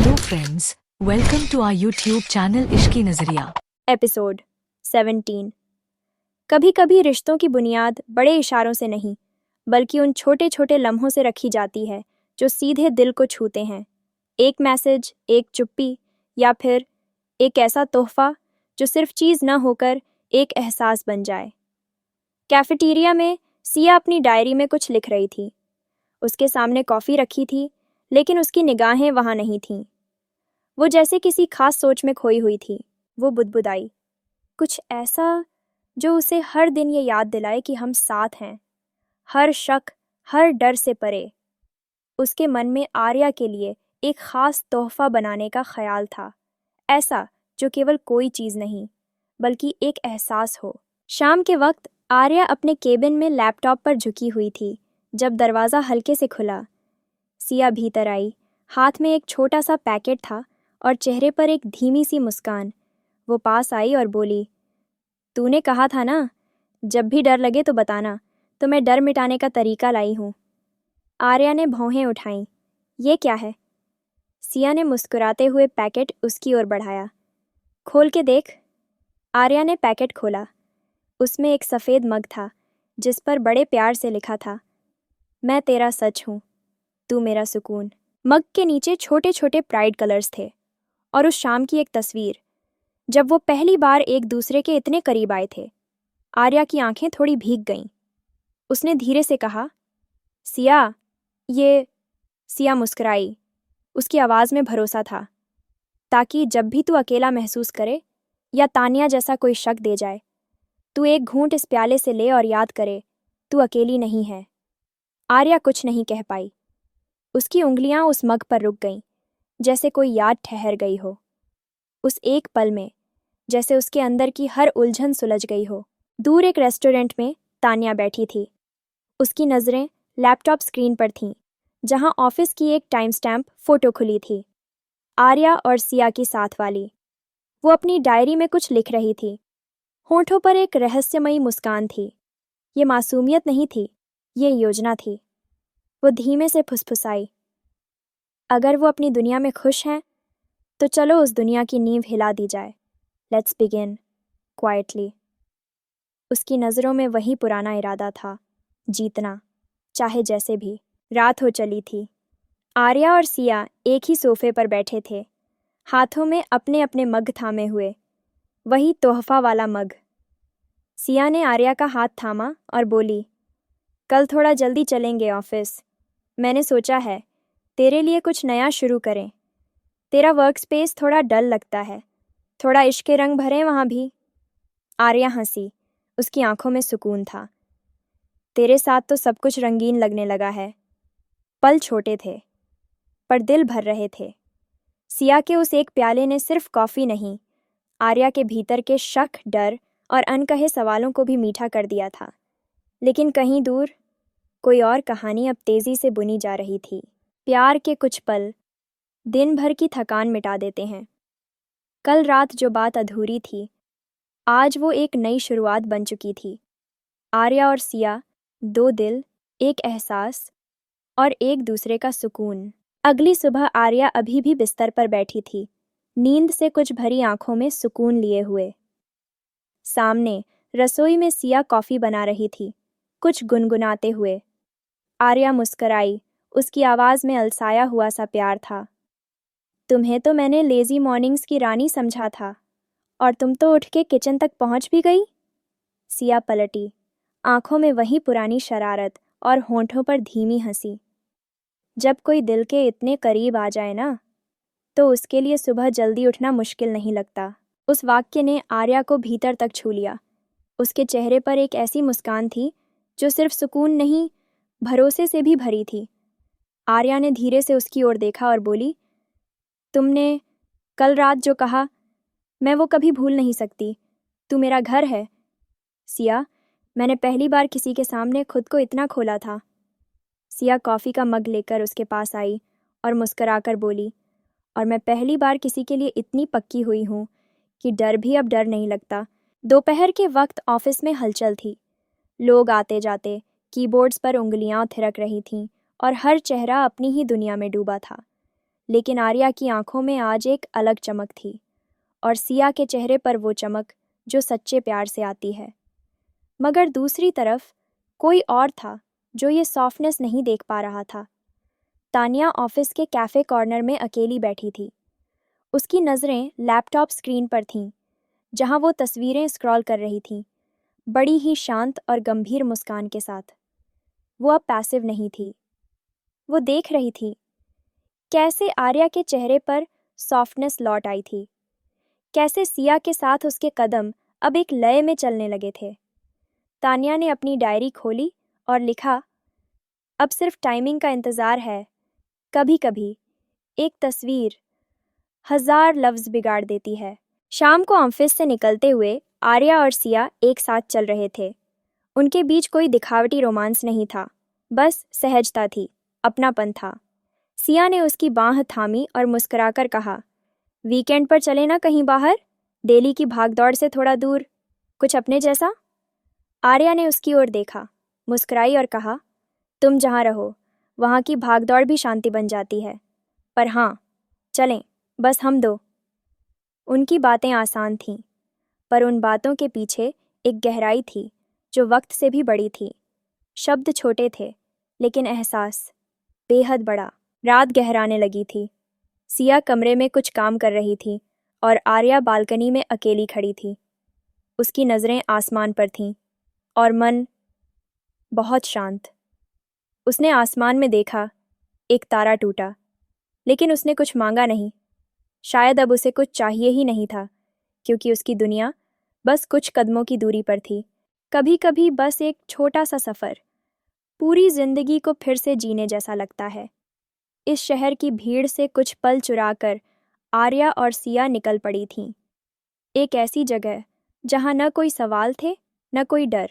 Hello friends, welcome to our YouTube channel Ishki नज़रिया। Episode 17। कभी कभी रिश्तों की बुनियाद बड़े इशारों से नहीं बल्कि उन छोटे छोटे लम्हों से रखी जाती है जो सीधे दिल को छूते हैं। एक मैसेज, एक चुप्पी या फिर एक ऐसा तोहफा जो सिर्फ चीज़ न होकर एक एहसास बन जाए। कैफेटेरिया में सिया अपनी डायरी में कुछ लिख रही थी। उसके सामने कॉफ़ी रखी थी लेकिन उसकी निगाहें वहाँ नहीं थीं। वो जैसे किसी खास सोच में खोई हुई थी। वो बुदबुदाई, कुछ ऐसा जो उसे हर दिन ये याद दिलाए कि हम साथ हैं, हर शक, हर डर से परे। उसके मन में आर्या के लिए एक खास तोहफा बनाने का ख्याल था, ऐसा जो केवल कोई चीज़ नहीं बल्कि एक एहसास हो। शाम के वक्त आर्या अपने केबिन में लैपटॉप पर झुकी हुई थी जब दरवाज़ा हल्के से खुला। सिया भीतर आई। हाथ में एक छोटा सा पैकेट था और चेहरे पर एक धीमी सी मुस्कान। वो पास आई और बोली, तूने कहा था ना, जब भी डर लगे तो बताना, तो मैं डर मिटाने का तरीका लाई हूँ। आर्या ने भौहें उठाईं। ये क्या है? सिया ने मुस्कुराते हुए पैकेट उसकी ओर बढ़ाया। खोल के देख। आर्या ने पैकेट खोला। उसमें एक सफ़ेद मग था जिस पर बड़े प्यार से लिखा था, मैं तेरा सच हूँ, तू मेरा सुकून। मग के नीचे छोटे छोटे प्राइड कलर्स थे और उस शाम की एक तस्वीर जब वो पहली बार एक दूसरे के इतने करीब आए थे। आर्या की आंखें थोड़ी भीग गईं। उसने धीरे से कहा, सिया, ये। सिया मुस्कुराई। उसकी आवाज़ में भरोसा था, ताकि जब भी तू अकेला महसूस करे या तानिया जैसा कोई शक दे जाए, तू एक घूंट इस प्याले से ले और याद करे, तू अकेली नहीं है। आर्या कुछ नहीं कह पाई। उसकी उंगलियां उस मग पर रुक गईं, जैसे कोई याद ठहर गई हो। उस एक पल में जैसे उसके अंदर की हर उलझन सुलझ गई हो। दूर एक रेस्टोरेंट में तानिया बैठी थी। उसकी नज़रें लैपटॉप स्क्रीन पर थीं, जहां ऑफिस की एक टाइम स्टैम्प फोटो खुली थी, आर्या और सिया की साथ वाली। वो अपनी डायरी में कुछ लिख रही थी। होठों पर एक रहस्यमयी मुस्कान थी। ये मासूमियत नहीं थी, ये योजना थी। वो धीमे से फुसफुसाई, अगर वो अपनी दुनिया में खुश हैं तो चलो उस दुनिया की नींव हिला दी जाए। Let's begin quietly. उसकी नज़रों में वही पुराना इरादा था, जीतना, चाहे जैसे भी। रात हो चली थी। आर्या और सिया एक ही सोफे पर बैठे थे, हाथों में अपने अपने मग थामे हुए, वही तोहफा वाला मग। सिया ने आर्या का हाथ थामा और बोली, कल थोड़ा जल्दी चलेंगे ऑफिस। मैंने सोचा है तेरे लिए कुछ नया शुरू करें। तेरा वर्क स्पेस थोड़ा डल लगता है, थोड़ा इश्क के रंग भरें वहाँ भी। आर्या हंसी। उसकी आंखों में सुकून था। तेरे साथ तो सब कुछ रंगीन लगने लगा है। पल छोटे थे पर दिल भर रहे थे। सिया के उस एक प्याले ने सिर्फ कॉफ़ी नहीं, आर्या के भीतर के शक, डर और अनकहे सवालों को भी मीठा कर दिया था। लेकिन कहीं दूर कोई और कहानी अब तेज़ी से बुनी जा रही थी। प्यार के कुछ पल दिन भर की थकान मिटा देते हैं। कल रात जो बात अधूरी थी, आज वो एक नई शुरुआत बन चुकी थी। आर्या और सिया, दो दिल, एक एहसास और एक दूसरे का सुकून। अगली सुबह आर्या अभी भी बिस्तर पर बैठी थी, नींद से कुछ भरी आंखों में सुकून लिए हुए। सामने रसोई में सिया कॉफ़ी बना रही थी, कुछ गुनगुनाते हुए। आर्या मुस्कराई। उसकी आवाज़ में अलसाया हुआ सा प्यार था। तुम्हें तो मैंने लेज़ी मॉर्निंग्स की रानी समझा था, और तुम तो उठ के किचन तक पहुंच भी गई। सिया पलटी, आंखों में वही पुरानी शरारत और होंठों पर धीमी हंसी। जब कोई दिल के इतने करीब आ जाए ना, तो उसके लिए सुबह जल्दी उठना मुश्किल नहीं लगता। उस वाक्य ने आर्या को भीतर तक छू लिया। उसके चेहरे पर एक ऐसी मुस्कान थी जो सिर्फ सुकून नहीं, भरोसे से भी भरी थी। आर्या ने धीरे से उसकी ओर देखा और बोली, तुमने कल रात जो कहा, मैं वो कभी भूल नहीं सकती। तू मेरा घर है। सिया, मैंने पहली बार किसी के सामने खुद को इतना खोला था। सिया कॉफ़ी का मग लेकर उसके पास आई और मुस्कराकर बोली, और मैं पहली बार किसी के लिए इतनी पक्की हुई हूँ कि डर भी अब डर नहीं लगता। दोपहर के वक्त ऑफिस में हलचल थी। लोग आते जाते, कीबोर्ड्स पर उंगलियां थिरक रही थीं और हर चेहरा अपनी ही दुनिया में डूबा था। लेकिन आर्या की आंखों में आज एक अलग चमक थी, और सिया के चेहरे पर वो चमक जो सच्चे प्यार से आती है। मगर दूसरी तरफ कोई और था जो ये सॉफ्टनेस नहीं देख पा रहा था। तानिया ऑफिस के कैफ़े कॉर्नर में अकेली बैठी थी। उसकी नज़रें लैपटॉप स्क्रीन पर थीं, जहां वो तस्वीरें स्क्रॉल कर रही थी, बड़ी ही शांत और गंभीर मुस्कान के साथ। वो अब पैसिव नहीं थी। वो देख रही थी कैसे आर्या के चेहरे पर सॉफ्टनेस लौट आई थी, कैसे सिया के साथ उसके कदम अब एक लय में चलने लगे थे। तानिया ने अपनी डायरी खोली और लिखा, अब सिर्फ टाइमिंग का इंतज़ार है। कभी कभी एक तस्वीर 1000 लफ्ज़ बिगाड़ देती है। शाम को ऑफिस से निकलते हुए आर्या और सिया एक साथ चल रहे थे। उनके बीच कोई दिखावटी रोमांस नहीं था, बस सहजता थी, अपनापन था। सिया ने उसकी बाँह थामी और मुस्कुराकर कहा, वीकेंड पर चले ना कहीं बाहर, डेली की भागदौड़ से थोड़ा दूर, कुछ अपने जैसा। आर्या ने उसकी ओर देखा, मुस्कुराई और कहा, तुम जहाँ रहो वहाँ की भागदौड़ भी शांति बन जाती है, पर हाँ, चलें, बस हम दो। उनकी बातें आसान थीं, पर उन बातों के पीछे एक गहराई थी जो वक्त से भी बड़ी थी। शब्द छोटे थे, लेकिन एहसास बेहद बड़ा। रात गहराने लगी थी। सिया कमरे में कुछ काम कर रही थी और आर्या बालकनी में अकेली खड़ी थी। उसकी नज़रें आसमान पर थीं और मन बहुत शांत। उसने आसमान में देखा, एक तारा टूटा, लेकिन उसने कुछ मांगा नहीं। शायद अब उसे कुछ चाहिए ही नहीं था, क्योंकि उसकी दुनिया बस कुछ कदमों की दूरी पर थी। कभी कभी बस एक छोटा सा सफ़र पूरी जिंदगी को फिर से जीने जैसा लगता है। इस शहर की भीड़ से कुछ पल चुराकर आर्या और सिया निकल पड़ी थीं। एक ऐसी जगह जहां न कोई सवाल थे, न कोई डर,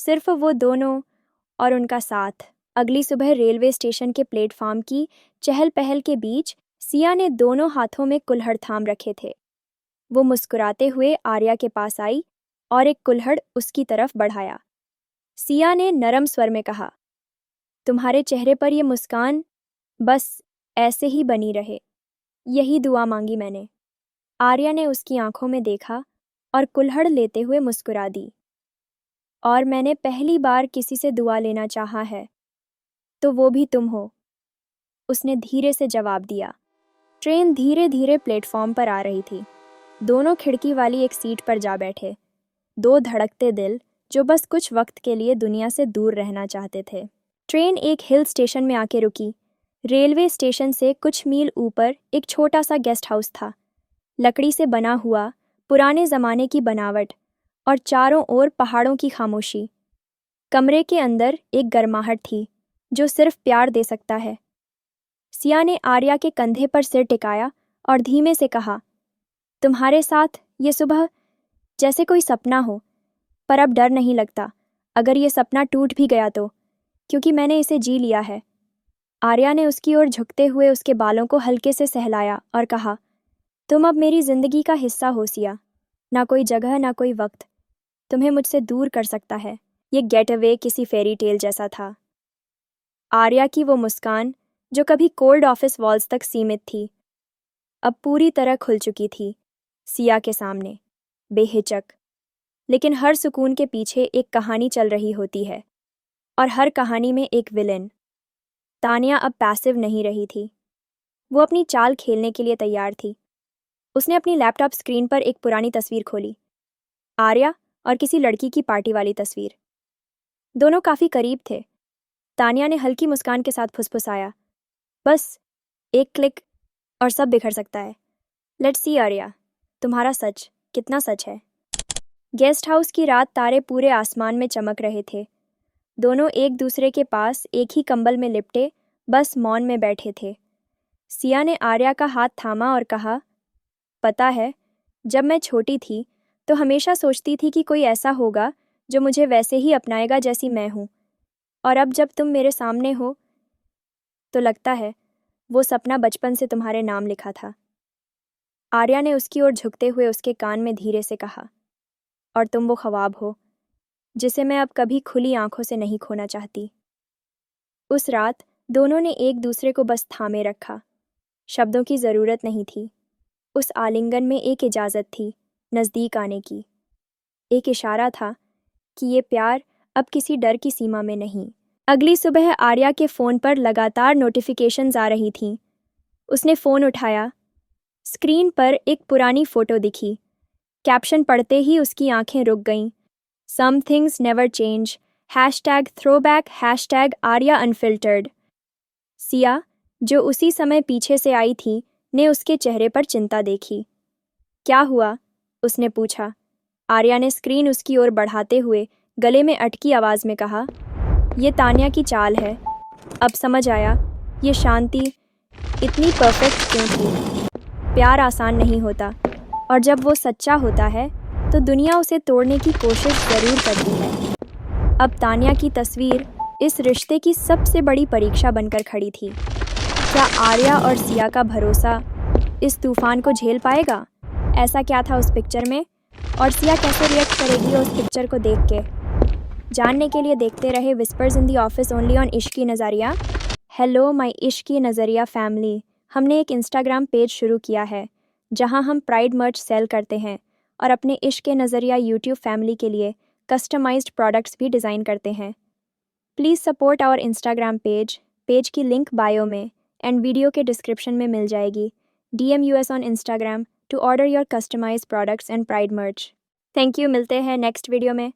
सिर्फ वो दोनों और उनका साथ। अगली सुबह रेलवे स्टेशन के प्लेटफॉर्म की चहल पहल के बीच सिया ने दोनों हाथों में कुल्हड़ थाम रखे थे। वो मुस्कुराते हुए आर्या के पास आई और एक कुल्हड़ उसकी तरफ बढ़ाया। सिया ने नरम स्वर में कहा, तुम्हारे चेहरे पर यह मुस्कान बस ऐसे ही बनी रहे, यही दुआ मांगी मैंने। आर्या ने उसकी आंखों में देखा और कुल्हड़ लेते हुए मुस्कुरा दी। और मैंने पहली बार किसी से दुआ लेना चाहा है, तो वो भी तुम हो, उसने धीरे से जवाब दिया। ट्रेन धीरे धीरे प्लेटफॉर्म पर आ रही थी। दोनों खिड़की वाली एक सीट पर जा बैठे, दो धड़कते दिल जो बस कुछ वक्त के लिए दुनिया से दूर रहना चाहते थे। ट्रेन एक हिल स्टेशन में आके रुकी। रेलवे स्टेशन से कुछ मील ऊपर एक छोटा सा गेस्ट हाउस था, लकड़ी से बना हुआ, पुराने ज़माने की बनावट, और चारों ओर पहाड़ों की खामोशी। कमरे के अंदर एक गर्माहट थी जो सिर्फ प्यार दे सकता है। सिया ने आर्या के कंधे पर सिर टिकाया और धीमे से कहा, तुम्हारे साथ ये सुबह जैसे कोई सपना हो, पर अब डर नहीं लगता अगर ये सपना टूट भी गया तो, क्योंकि मैंने इसे जी लिया है। आर्या ने उसकी ओर झुकते हुए उसके बालों को हल्के से सहलाया और कहा, तुम अब मेरी जिंदगी का हिस्सा हो सिया। ना कोई जगह, ना कोई वक्त तुम्हें मुझसे दूर कर सकता है। ये गेट अवे किसी फेरी टेल जैसा था। आर्या की वो मुस्कान जो कभी कोल्ड ऑफिस वॉल्स तक सीमित थी, अब पूरी तरह खुल चुकी थी सिया के सामने, बेहिचक। लेकिन हर सुकून के पीछे एक कहानी चल रही होती है, और हर कहानी में एक विलेन। तानिया अब पैसिव नहीं रही थी। वो अपनी चाल खेलने के लिए तैयार थी। उसने अपनी लैपटॉप स्क्रीन पर एक पुरानी तस्वीर खोली, आर्या और किसी लड़की की पार्टी वाली तस्वीर। दोनों काफ़ी करीब थे। तानिया ने हल्की मुस्कान के साथ फुसफुसाया, बस एक क्लिक और सब बिखर सकता है। लेट्स सी आर्या, तुम्हारा सच कितना सच है। गेस्ट हाउस की रात, तारे पूरे आसमान में चमक रहे थे। दोनों एक दूसरे के पास एक ही कंबल में लिपटे बस मौन में बैठे थे। सिया ने आर्या का हाथ थामा और कहा, पता है, जब मैं छोटी थी तो हमेशा सोचती थी कि कोई ऐसा होगा जो मुझे वैसे ही अपनाएगा जैसी मैं हूँ, और अब जब तुम मेरे सामने हो तो लगता है वो सपना बचपन से तुम्हारे नाम लिखा था। आर्या ने उसकी ओर झुकते हुए उसके कान में धीरे से कहा, और तुम वो ख्वाब हो जिसे मैं अब कभी खुली आंखों से नहीं खोना चाहती। उस रात दोनों ने एक दूसरे को बस थामे रखा, शब्दों की ज़रूरत नहीं थी। उस आलिंगन में एक इजाज़त थी नज़दीक आने की। एक इशारा था कि ये प्यार अब किसी डर की सीमा में नहीं। अगली सुबह आर्या के फ़ोन पर लगातार नोटिफिकेशंस आ रही थीं। उसने फ़ोन उठाया। स्क्रीन पर एक पुरानी फ़ोटो दिखी। कैप्शन पढ़ते ही उसकी आंखें रुक गईं। Some things never change, #throwback, #Aarya unfiltered. Siya, जो उसी समय पीछे से आई थी, ने उसके चेहरे पर चिंता देखी। क्या हुआ? उसने पूछा। आर्या ने स्क्रीन उसकी ओर बढ़ाते हुए गले में अटकी आवाज़ में कहा, ये तान्या की चाल है। अब समझ आया, ये शांति इतनी परफेक्ट क्यों थी। प्यार आसान नहीं होता, और जब वो सच्चा होता है तो दुनिया उसे तोड़ने की कोशिश ज़रूर करती है। अब तान्या की तस्वीर इस रिश्ते की सबसे बड़ी परीक्षा बनकर खड़ी थी। क्या आर्या और सिया का भरोसा इस तूफान को झेल पाएगा? ऐसा क्या था उस पिक्चर में, और सिया कैसे रिएक्ट करेगी उस पिक्चर को देख के? जानने के लिए देखते रहे whispers in the office only ऑन इश्की नज़रिया। हेलो माय इश्की नज़रिया फैमिली। हमने एक इंस्टाग्राम पेज शुरू किया है जहां हम प्राइड मर्च सेल करते हैं और अपने इश्क नज़रिया यूट्यूब फैमिली के लिए कस्टमाइज्ड प्रोडक्ट्स भी डिज़ाइन करते हैं। Please support our Instagram page की लिंक बायो में एंड वीडियो के डिस्क्रिप्शन में मिल जाएगी। DM US on Instagram to order your customised products and pride merch. Thank you, मिलते हैं नेक्स्ट वीडियो में।